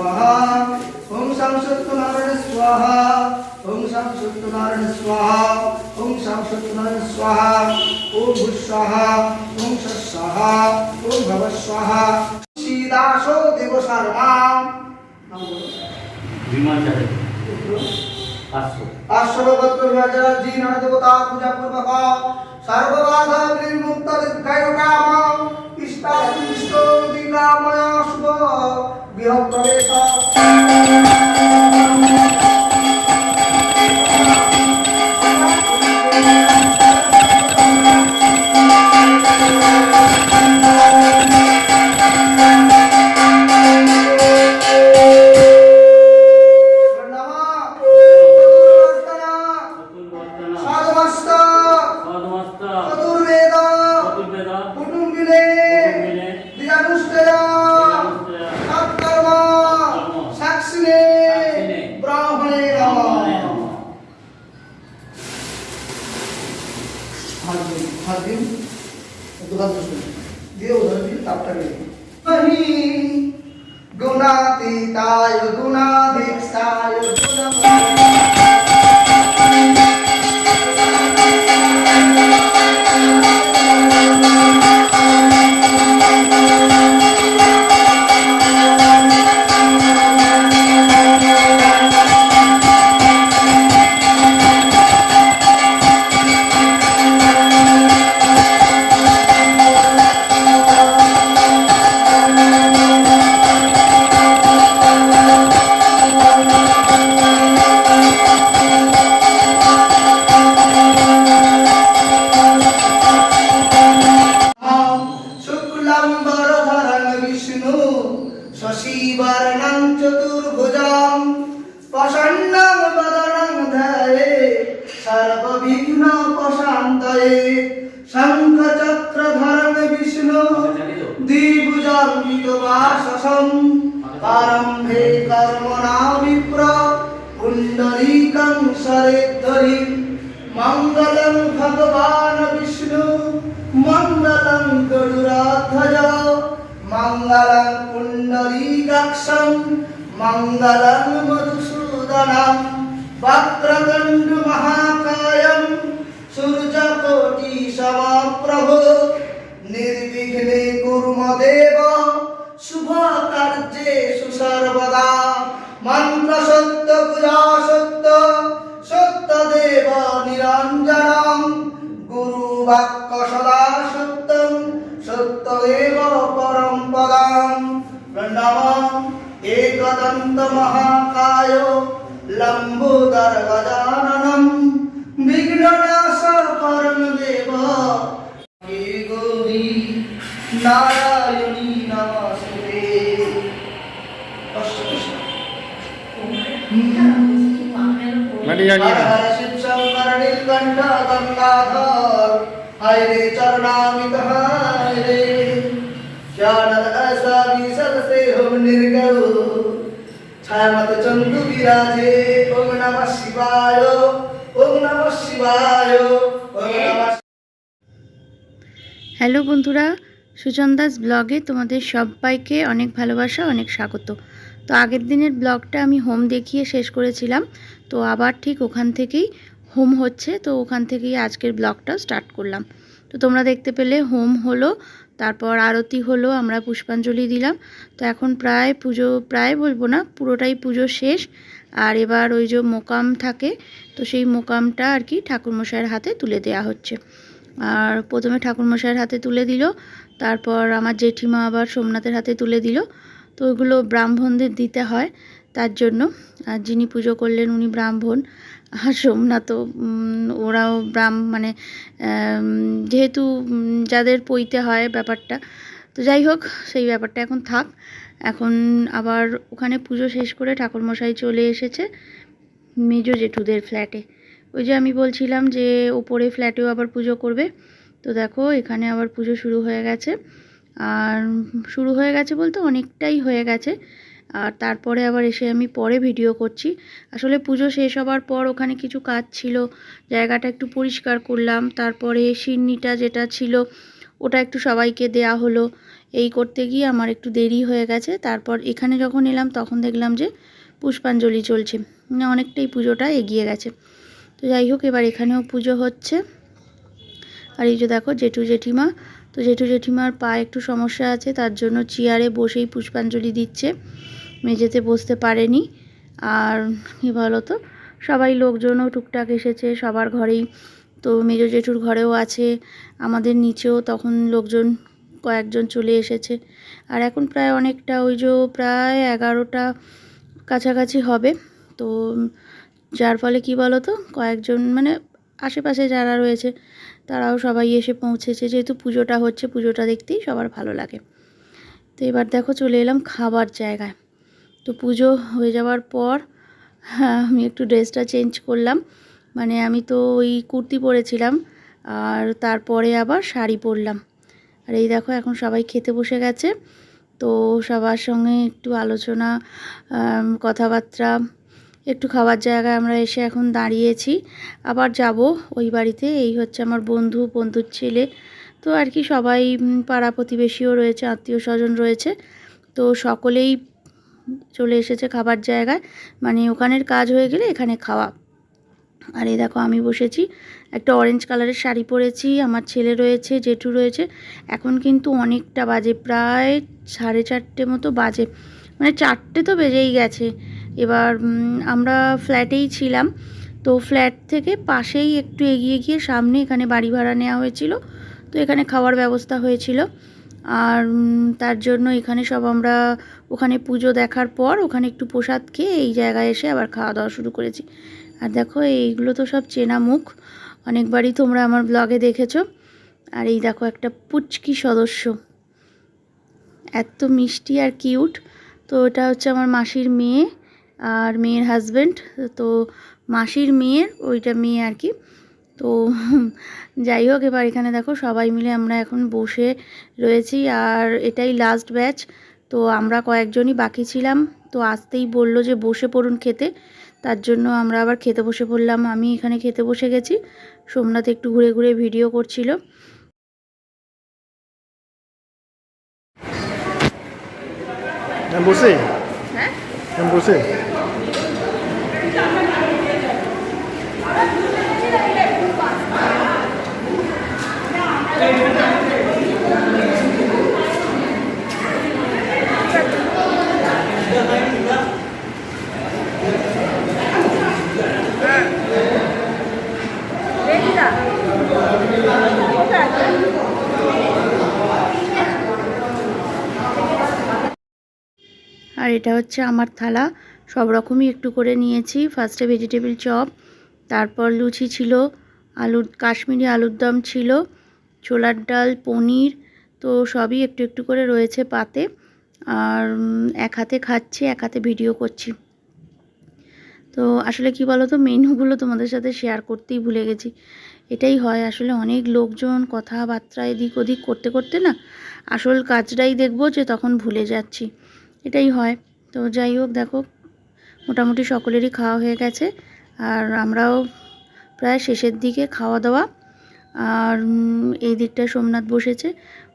स्वाहा ओम शं सत्यनारायण स्वाहा ओम शं सत्यनारायण स्वाहा ओम शं सत्यनारायण स्वाहा ओम भुस्वाहा ओम स्वाहा ओम भवस्वाहा सीदासो देव शर्मा विमान चले 500 जी नर देवता पूजा पूर्वक सर्वबाधा विमुक्त दीर्घायु काम इष्टादिष्ट दिनामय शुभ गृह प्रवेश गुणातीताय गुणाधीक्षाय शशिवर्णं चतुर्भुजं प्रसन्नं वदनं ध्याये सर्वविघ्नोपशान्तये शङ्खचक्रधरं विष्णु द्विभुजं विदुवाससं प्रारम्भे कर्मणा विप्र पुण्डरीकं शरेद्धरि मङ्गलं भगवान् विष्णु मङ्गलं गरुडाध्वज मंगलं पुंडरीकाक्षं मंगलं मधुसूदनं वक्रतुण्ड महाकायं सूर्यकोटि समप्रभ निर्विघ्ने कुर्मदेव शुभकार्येषु सर्वदा मंत्रसत्य पूजा सत्य सत्यदेव निरञ्जनं गुरुवाक्य सदा सत्यं सत्यदेव परं पदं प्रणवं एकदन्त महाकाय लंबोदर गजाननं विघ्ननाश परं देव हे गौरी नारायणी नमस्ते शिव शंकर नीलकंठ गंगाधर हरे चरणामित हरे ज्ञानद ऐसा विशद से हम निर्गल छायामत चंदु विराजे ओम नमः शिवाय ओम नमः शिवाय ओम नमः। হ্যালো বন্ধুরা, সুজন দাস ব্লগে তোমাদের সবাইকে অনেক ভালোবাসা, অনেক স্বাগত। তো আগের দিনের ব্লগটা আমি হোম দেখিয়ে শেষ করেছিলাম, তো আবার ঠিক ওখান থেকেই হোম হচ্ছে, তো ওখান থেকেই আজকের ব্লগটা স্টার্ট করলাম। তো তোমরা দেখতে পেলে হোম হলো, তারপর আরতি হলো, আমরা পুষ্পাঞ্জলি দিলাম। তো এখন প্রায় পুজো, প্রায় বলবো না, পুরোটাই পুজো শেষ। আর এবার ওই যে মোকাম থাকে, তো সেই মোকামটা আর কি ঠাকুরমশাইয়ের হাতে তুলে দেওয়া হচ্ছে। আর প্রথমে ঠাকুরমশাইয়ের হাতে তুলে দিল, তারপর আমার জেঠিমা আবার সোমনাথের হাতে তুলে দিল। তো ওইগুলো ব্রাহ্মণদের দিতে হয়, তার জন্য। আর যিনি পুজো করলেন উনি ব্রাহ্মণ, আর সোমনাথও ওরাও মানে যেহেতু যাদের পইতে হয় ব্যাপারটা, তো যাই হোক সেই ব্যাপারটা এখন থাক। এখন আবার ওখানে পুজো শেষ করে ঠাকুরমশাই চলে এসেছে মেজো জেঠুদের ফ্ল্যাটে। ওই যে আমি বলছিলাম যে ওপরে ফ্ল্যাটেও আবার পুজো করবে, তো দেখো এখানে আবার পুজো শুরু হয়ে গেছে। আর শুরু হয়ে গেছে বলতে অনেকটাই হয়ে গেছে। আর তারপরে আবার এসে আমি পরে ভিডিও করছি। আসলে পুজো শেষ হবার পর ওখানে কিছু কাজ ছিল, জায়গাটা একটু পরিষ্কার করলাম। তারপরে সিন্নিটা যেটা ছিল ওটা একটু সবাইকে দেয়া হলো। এই করতে গিয়ে আমার একটু দেরি হয়ে গেছে। তারপর এখানে যখন এলাম তখন দেখলাম যে পুষ্পাঞ্জলি চলছে, মানে অনেকটাই পুজোটা এগিয়ে গেছে। তো যাই হোক, এবার এখানেও পুজো হচ্ছে। আর এই যে দেখো জেঠু জেঠিমা, তো জেঠু জেঠিমার পায়ে একটু সমস্যা আছে, তার জন্য চেয়ারে বসেই পুষ্পাঞ্জলি দিচ্ছে, মেঝেতে বসতে পারেনি। আর কী বলো তো, সবাই লোকজনও টুকটাক এসেছে সবার ঘরেই, তো মেজো জেঠুর ঘরেও আছে, আমাদের নিচেও তখন লোকজন কয়েকজন চলে এসেছে। আর এখন প্রায় অনেকটা, ওই যে প্রায় 11টা কাছাকাছি হবে। তো যার ফলে কি বলো তো, কয়েকজন মানে আশেপাশে যারা রয়েছে তারাও সবাই এসে পৌঁছেছে, যেহেতু পুজোটা হচ্ছে, পুজোটা দেখতেই সবার ভালো লাগে। তো এবার দেখো চলে এলাম খাবার জায়গায়। তো পুজো হয়ে যাওয়ার পর আমি একটু ড্রেসটা চেঞ্জ করলাম, মানে আমি তো ওই কুর্তি পরেছিলাম আর তারপরে আবার শাড়ি পরলাম। আর এই দেখো এখন সবাই খেতে বসে গেছে। তো সবার সঙ্গে একটু আলোচনা, কথাবার্তা, একটু খাবার জায়গায় আমরা এসে এখন দাঁড়িয়েছি। আবার যাব ওই বাড়িতে, এই হচ্ছে আমার বন্ধুর ছেলে। তো আর কি সবাই পাড়া প্রতিবেশীও রয়েছে, আত্মীয় স্বজন রয়েছে, তো সকলেই চলে এসেছে খাবার জায়গায়, মানে ওখানের কাজ হয়ে গেলে এখানে খাওয়া। আর এই দেখো আমি বসেছি, একটা অরেঞ্জ কালারের শাড়ি পরেছি, আমার ছেলে রয়েছে, জেঠু রয়েছে। এখন কিন্তু অনেকটা বাজে, প্রায় 4:30 মতো বাজে, মানে 4টে তো বেজেই গেছে। এবার আমরা ফ্ল্যাটেই ছিলাম, তো ফ্ল্যাট থেকে পাশেই একটু এগিয়ে গিয়ে সামনে এখানে বাড়ি ভাড়া নেওয়া হয়েছিল, তো এখানে খাওয়ার ব্যবস্থা হয়েছিল। আর তার জন্য এখানে সব আমরা ওখানে পুজো দেখার পর ওখানে একটু প্রসাদ খেয়ে এই জায়গায় এসে আবার খাওয়া দাওয়া শুরু করেছি। আর দেখো এইগুলো তো সব চেনা মুখ, অনেকবারই তোমরা আমার ব্লগে দেখেছো। আর এই দেখো একটা পুচকি সদস্য, এত মিষ্টি আর কিউট। তো এটা হচ্ছে আমার মাসির মেয়ে আর মেয়ের হাজব্যান্ড, তো মাসির মেয়ের ওইটা মেয়ে আর কি। তো যাই হোক, এবার এখানে দেখো সবাই মিলে আমরা এখন বসে রয়েছি, আর এটাই লাস্ট ব্যাচ। তো আমরা কয়েকজনই বাকি ছিলাম, তো আসতেই বলল যে বসে পড়ুন খেতে, তার জন্য আমরা আবার খেতে বসে পড়লাম। আমি এখানে খেতে বসে গেছি, সোমনাথ একটু ঘুরে ঘুরে ভিডিও করছিল। বসে হ্যাঁ বসে আর এটা হচ্ছে আমার থালা, সব রকমই একটু করে নিয়েছি। ফার্স্টে ভেজিটেবিল চপ, তারপর লুচি ছিল, কাশ্মীরি আলুর দম ছিল, ছোলার ডাল, পনির, তো সবই একটু একটু করে রয়েছে পাতে। আর এক হাতে খাচ্ছি, এক হাতে ভিডিও করছি। তো আসলে কি বলো তো, মেনুগুলো তোমাদের সাথে শেয়ার করতেই ভুলে গেছি। এটাই হয় আসলে, অনেক লোকজন কথাবার্তা এদিক ওদিক করতে করতে না আসল কাজটাই দেখবো যে তখন ভুলে যাচ্ছি, এটাই হয়। তো যাই হোক, দেখো মোটামুটি সকলেরই খাওয়া হয়ে গেছে, আর আমরাও প্রায় শেষের দিকে খাওয়া দাওয়া। আর এই দিকটা সোমনাথ বসেছে,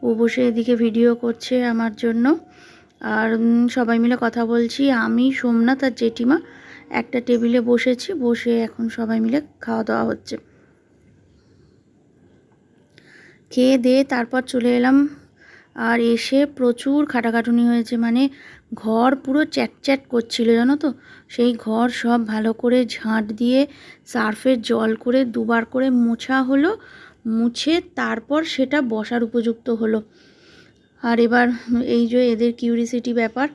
ও বসে এদিকে ভিডিও করছে আমার জন্য। আর সবাই মিলে কথা বলছি, আমি, সোমনাথ আর জেঠিমা একটা টেবিলে বসেছি, বসে এখন সবাই মিলে খাওয়া দাওয়া হচ্ছে। খেয়ে দিয়ে তারপর চলে এলাম, আর এসে প্রচুর খাটাখাটুনি হয়েছে, মানে ঘর পুরো চ্যাটচ্যাট করছিল জানো তো। সেই ঘর সব ভালো করে ঝাঁট দিয়ে সার্ফের জল করে দুবার করে মোছা হলো, মুছে তারপর সেটা বসার উপযুক্ত হলো। আর এবার এই যে এদের কিউরিসিটি ব্যাপার,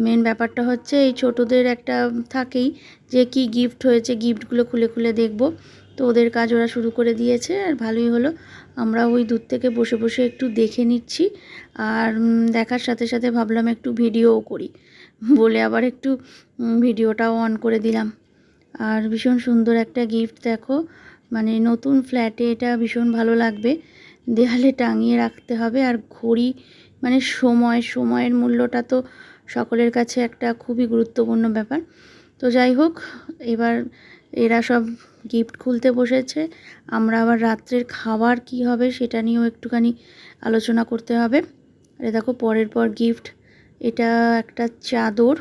মেন ব্যাপারটা হচ্ছে এই ছোটোদের একটা থাকেই যে কি গিফট হয়েছে, গিফটগুলো খুলে খুলে দেখব। তো ওদের কাজ ওরা শুরু করে দিয়েছে, আর ভালোই হলো। আমরা ওই দূর থেকে বসে বসে একটু দেখে নিচ্ছি, আর দেখার সাথে সাথে ভাবলাম একটু ভিডিওও করি বলে আবার একটু ভিডিওটাও অন করে দিলাম। আর ভীষণ সুন্দর একটা গিফট দেখো, মানে নতুন ফ্ল্যাটে এটা ভীষণ ভালো লাগবে, দেয়ালে টাঙিয়ে রাখতে হবে। আর ঘড়ি, মানে সময়ের মূল্যটা তো সকলের কাছে একটা খুবই গুরুত্বপূর্ণ ব্যাপার। তো যাই হোক, এবার এরা সব গিফট খুলতে বসেছে। আমরা আবার রাত্রের খাবার কি হবে সেটা নিয়েও একটুখানি আলোচনা করতে হবে। আরে দেখো পরের পর গিফট। এটা একটা চাদর,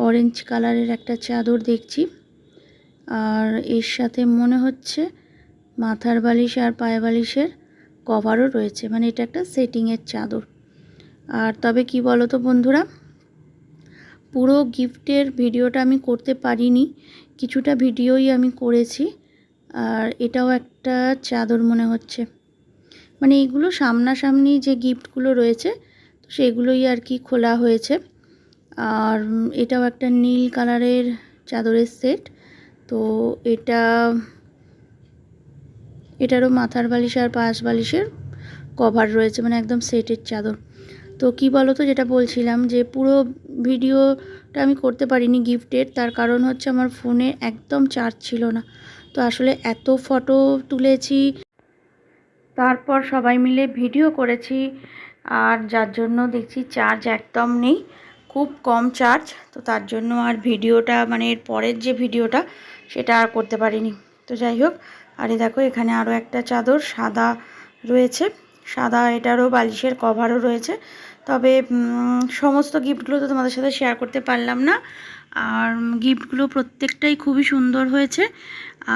অরেঞ্জ কালারের একটা চাদর দেখছি। আর এর সাথে মনে হচ্ছে মাথার বালিশ আর পায়ে বালিশের কভারও রয়েছে, মানে এটা একটা সেটিংয়ের চাদর। আর তবে কি বলো তো বন্ধুরা, পুরো গিফটের ভিডিওটা আমি করতে পারিনি, কিছুটা ভিডিওই আমি করেছি। আর এটাও একটা চাদর মনে হচ্ছে, মানে এইগুলো সামনাসামনি যে গিফটগুলো রয়েছে তো সেগুলোই আর কি খোলা হয়েছে। আর এটাও একটা নীল কালারের চাদরের সেট। তো এটারও মাথার বালিশ আর পাশ বালিশের কভার রয়েছে, মানে একদম সেটের চাদর। তো কি বলো তো, যেটা বলছিলাম যে পুরো ভিডিওটা আমি করতে পারিনি গিফটের, তার কারণ হচ্ছে আমার ফোনে একদম চার্জ ছিল না। তো আসলে এত ফটো তুলেছি, তারপর সবাই মিলে ভিডিও করেছি, আর যার জন্য দেখছি চার্জ একদম নেই, খুব কম চার্জ। তো তার জন্য আর ভিডিওটা, মানে এর পরের যে ভিডিওটা সেটা আর করতে পারিনি। তো যাই হোক, আরে দেখো এখানে আরও একটা চাদর সাদা রয়েছে, সাদা, এটারও বালিশের কভারও রয়েছে। তবে সমস্ত গিফটগুলো তো তোমাদের সাথে শেয়ার করতে পারলাম না। আর গিফটগুলো প্রত্যেকটাই খুবই সুন্দর হয়েছে।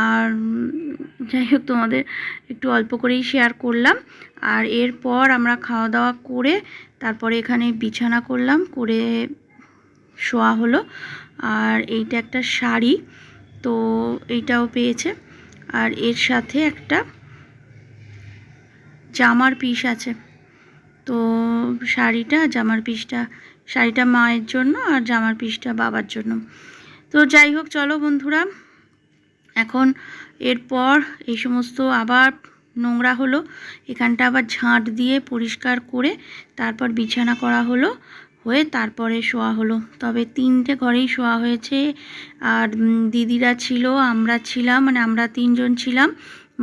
আর যাই হোক, তোমাদের একটু অল্প করেই শেয়ার করলাম। আর এরপর আমরা খাওয়া দাওয়া করে তারপরে এখানে বিছানা করলাম, করে শোয়া হলো। আর এইটা একটা শাড়ি, তো এইটাও পেয়েছে। আর এর সাথে একটা জামার পিস আছে। তো শাড়িটা মায়ের জন্য আর জামার পিসটা বাবার জন্য। তো যাই হোক, চলো বন্ধুরা, এখন এরপর এই সমস্ত আবার নোংরা হলো, এখানটা আবার ঝাঁট দিয়ে পরিষ্কার করে তারপর বিছানা করা হলো, হয়ে তারপরে শোয়া হলো। তবে 3টে ঘরেই শোয়া হয়েছে। আর দিদিরা ছিল, আমরা ছিলাম, মানে আমরা 3জন ছিলাম,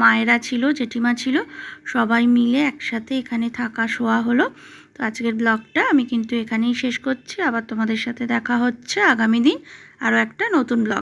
মায়েরা ছিল, জেঠিমা ছিল, সবাই মিলে একসাথে এখানে থাকা শোয়া হলো। তো আজকের ব্লগটা আমি কিন্তু এখানেই শেষ করছি। আবার তোমাদের সাথে দেখা হচ্ছে আগামী দিন আরও একটা নতুন ব্লগ।